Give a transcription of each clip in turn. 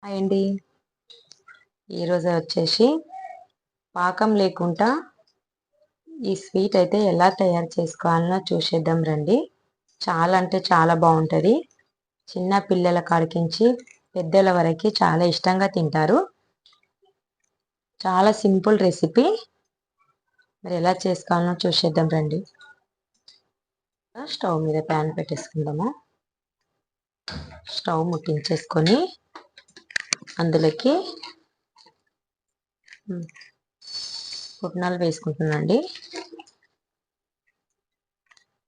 Hi అండి. ఈరోజు వచ్చేసి పాకం లేకుండా ఈ స్వీట్ అయితే ఎలా తయారు చేసుకోవాలనో చూసేద్దాం రండి. చాలా అంటే చాలా బాగుంటుంది. చిన్న పిల్లల కాడికించి పెద్దల వరకు చాలా ఇష్టంగా తింటారు. చాలా సింపుల్ రెసిపీ. మరి ఎలా చేసుకోవాలనో చూసేద్దాం రండి. స్టవ్ మీద ప్యాన్ పెట్టేసుకుందాము. స్టవ్ ముట్టించేసుకొని అందులోకి పుట్నాలు వేసుకుంటున్నాండి.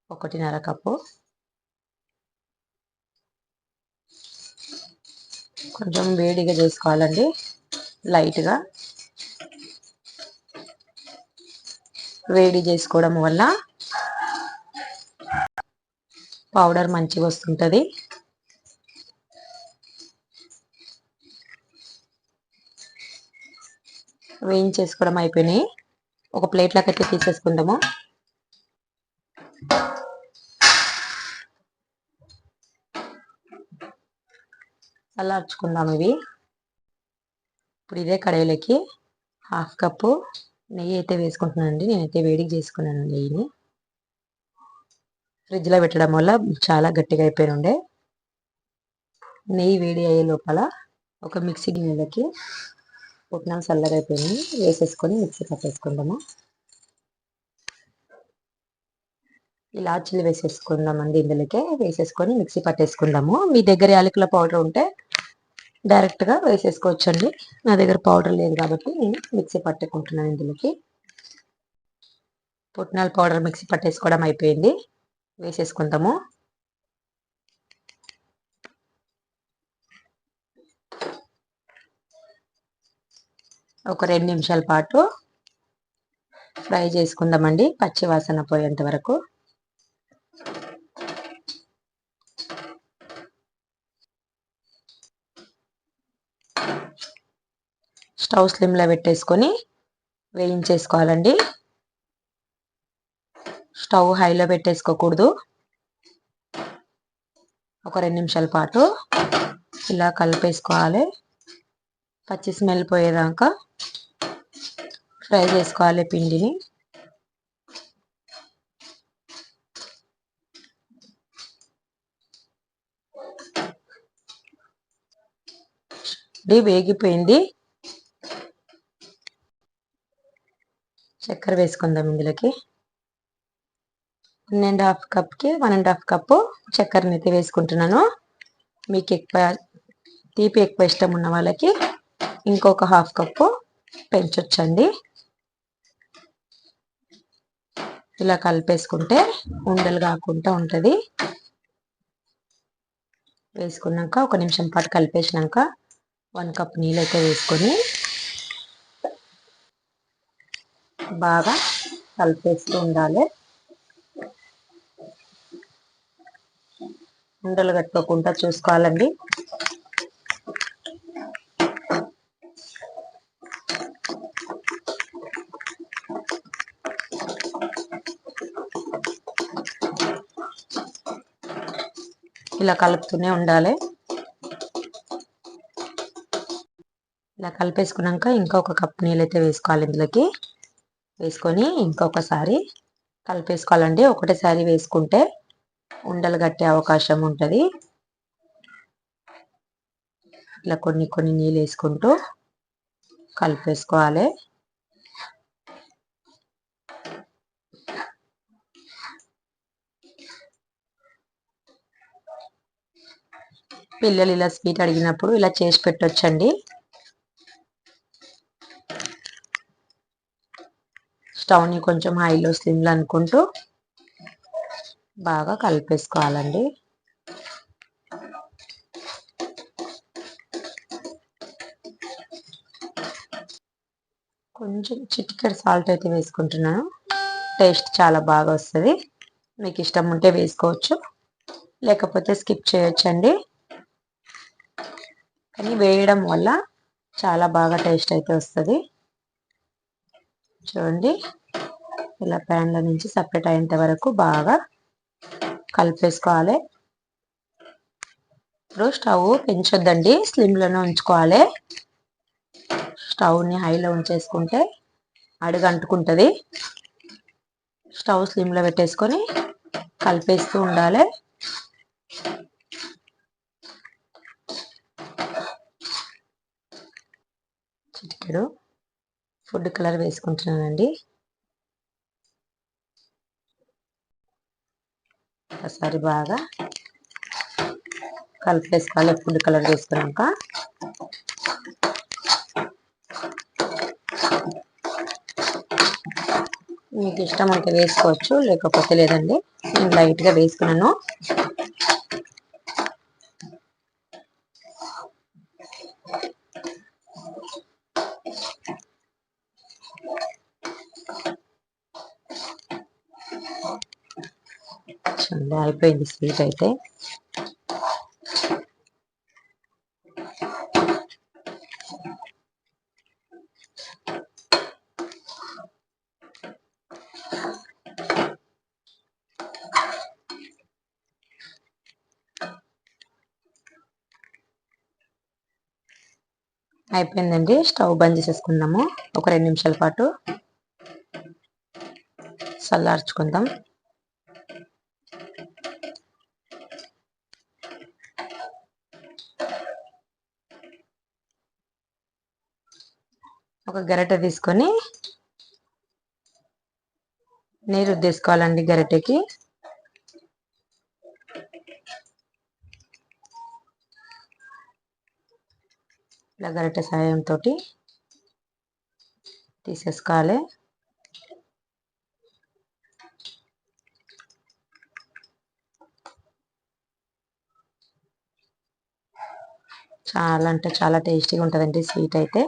1.5 కప్పు. కొంచెం వేడిగా చేసుకోవాలండి, లైట్గా. వేడి చేసుకోవడం వల్ల పౌడర్ మంచిగా వస్తుంటుంది. వేయించేసుకోవడం అయిపోయినాయి. ఒక ప్లేట్లోకి అయితే తీసేసుకుందాము. చల్లార్చుకుందాం ఇవి. ఇప్పుడు ఇదే కడాయిలోకి 1/2 కప్పు నెయ్యి అయితే వేసుకుంటున్నానండి. నేనైతే వేడిగా చేసుకున్నాను నెయ్యిని. ఫ్రిడ్జ్లో పెట్టడం వల్ల చాలా గట్టిగా అయిపోయి ఉండే. నెయ్యి వేడి అయ్యే లోపల ఒక మిక్సీ గిన్నెలకి పుట్నాలు చల్లగా అయిపోయినాయి వేసేసుకొని మిక్సీ కట్టేసుకుందాము. ఇలాచీలు వేసేసుకుందామండి. ఇందులోకే వేసేసుకొని మిక్సీ పట్టేసుకుందాము. మీ దగ్గర యాలకుల పౌడర్ ఉంటే డైరెక్ట్గా వేసేసుకోవచ్చండి. నా దగ్గర పౌడర్ లేదు కాబట్టి నేను మిక్సీ పట్టుకుంటున్నాను. ఇందులోకి పుట్నాల పౌడర్ మిక్సీ పట్టేసుకోవడం అయిపోయింది. వేసేసుకుందాము. ఒక 2 నిమిషాల పాటు ఫ్రై చేసుకుందామండి, పచ్చి వాసన పోయేంత వరకు. స్టవ్ స్లిమ్లో పెట్టేసుకొని వేయించేసుకోవాలండి. స్టవ్ హైలో పెట్టేసుకోకూడదు. ఒక 2 నిమిషాల పాటు ఇలా కలిపేసుకోవాలి. పచ్చి స్మెల్ పోయేదాకా ఫ్రై చేసుకోవాలి పిండిని. ఇది వేగిపోయింది. చక్కెర వేసుకుందాం ఇందులోకి. 1.5 కప్కి 1.5 కప్పు చక్కెరని అయితే వేసుకుంటున్నాను. మీకు ఎక్కువ తీపి ఎక్కువ ఇష్టం ఉన్న వాళ్ళకి ఇంకొక 1/2 కప్పు పెంచొచ్చండి. ఇలా కలిపేసుకుంటే ఉండలు కాకుండా ఉంటుంది. వేసుకున్నాక ఒక నిమిషం పాటు కలిపేసినాక 1 కప్ నీళ్ళు అయితే వేసుకొని బాగా కలిపేస్తూ ఉండాలి. ఉండలు కట్టుకోకుండా చూసుకోవాలండి. ఇలా కలుపుతూనే ఉండాలి. ఇలా కలిపేసుకున్నాక ఇంకొక కప్పు నీళ్ళు అయితే వేసుకోవాలి. ఇందులోకి వేసుకొని ఇంకొకసారి కలిపేసుకోవాలండి. ఒకటేసారి వేసుకుంటే ఉండలు కట్టే అవకాశం ఉంటుంది. ఇలా కొన్ని కొన్ని నీళ్ళు వేసుకుంటూ కలిపేసుకోవాలి. పిల్లలు ఇలా స్వీట్ అడిగినప్పుడు ఇలా చేసి పెట్టొచ్చండి. స్టవ్ని కొంచెం హైలో స్లిమ్లో అనుకుంటూ బాగా కలిపేసుకోవాలండి. కొంచెం చిటికెడు సాల్ట్ అయితే వేసుకుంటున్నాను. టేస్ట్ చాలా బాగా వస్తుంది. మీకు ఇష్టం ఉంటే వేసుకోవచ్చు, లేకపోతే స్కిప్ చేయొచ్చండి. కానీ వేయడం వల్ల చాలా బాగా టేస్ట్ అయితే వస్తుంది. చూడండి, ఇలా ప్యాన్లో నుంచి సపరేట్ అయ్యేంత వరకు బాగా కలిపేసుకోవాలి. ఇప్పుడు స్టవ్ పెంచొద్దండి, స్లిమ్లోనే ఉంచుకోవాలి. స్టవ్ని హైలో ఉంచేసుకుంటే అడుగు అంటుకుంటుంది. స్టవ్ స్లిమ్లో పెట్టేసుకొని కలిపేస్తూ ఉండాలి. చిటికెడు ఫుడ్ కలర్ వేసుకుంటున్నానండి. ఒకసారి బాగా కలిపేసుకోవాలి. ఫుడ్ కలర్ వేసుకున్నాక మీకు ఇష్టం అయితే వేసుకోవచ్చు, లేకపోతే లేదండి. నేను లైట్గా వేసుకున్నాను. చూడండి అయిపోయింది స్వీట్ అయితే. అయిపోయిందండి. స్టవ్ బంద్ చేసేసుకున్నాము. ఒక 2 నిమిషాల పాటు చల్లార్చుకుందాం. ఒక గరిటె తీసుకొని నీరు రుద్దేసుకోవాలండి గరిటెకి. ఇలా గరిటె సాయంతో తీసేసుకోవాలి. చాలా అంటే చాలా టేస్టీగా ఉంటుందండి స్వీట్ అయితే.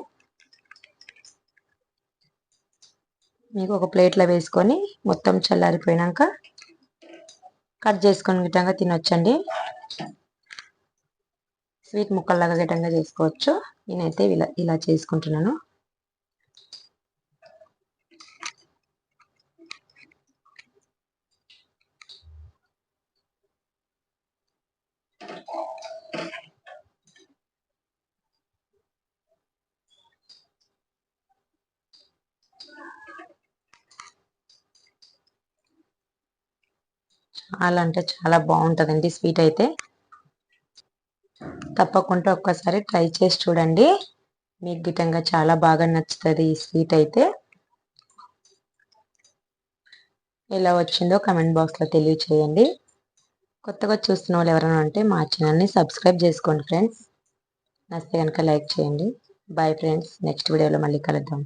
మీకు ఒక ప్లేట్లో వేసుకొని మొత్తం చల్లారిపోయాక కట్ చేసుకొని గిట్టంగా తినొచ్చండి. స్వీట్ ముక్కల్లాగా గిట్టంగా చేసుకోవచ్చు. నేనైతే ఇలా చేసుకుంటున్నాను. చాలా అంటే చాలా బాగుంటుందండి స్వీట్ అయితే. తప్పకుండా ఒక్కసారి ట్రై చేసి చూడండి. మీకు గిట్టంగా చాలా బాగా నచ్చుతుంది ఈ స్వీట్ అయితే. ఎలా వచ్చిందో కమెంట్ బాక్స్లో తెలియచేయండి. కొత్తగా చూస్తున్న వాళ్ళు ఎవరైనా ఉంటే మా ఛానల్ని సబ్స్క్రైబ్ చేసుకోండి ఫ్రెండ్స్. నచ్చితే కనుక లైక్ చేయండి. బాయ్ ఫ్రెండ్స్, నెక్స్ట్ వీడియోలో మళ్ళీ కలుద్దాం.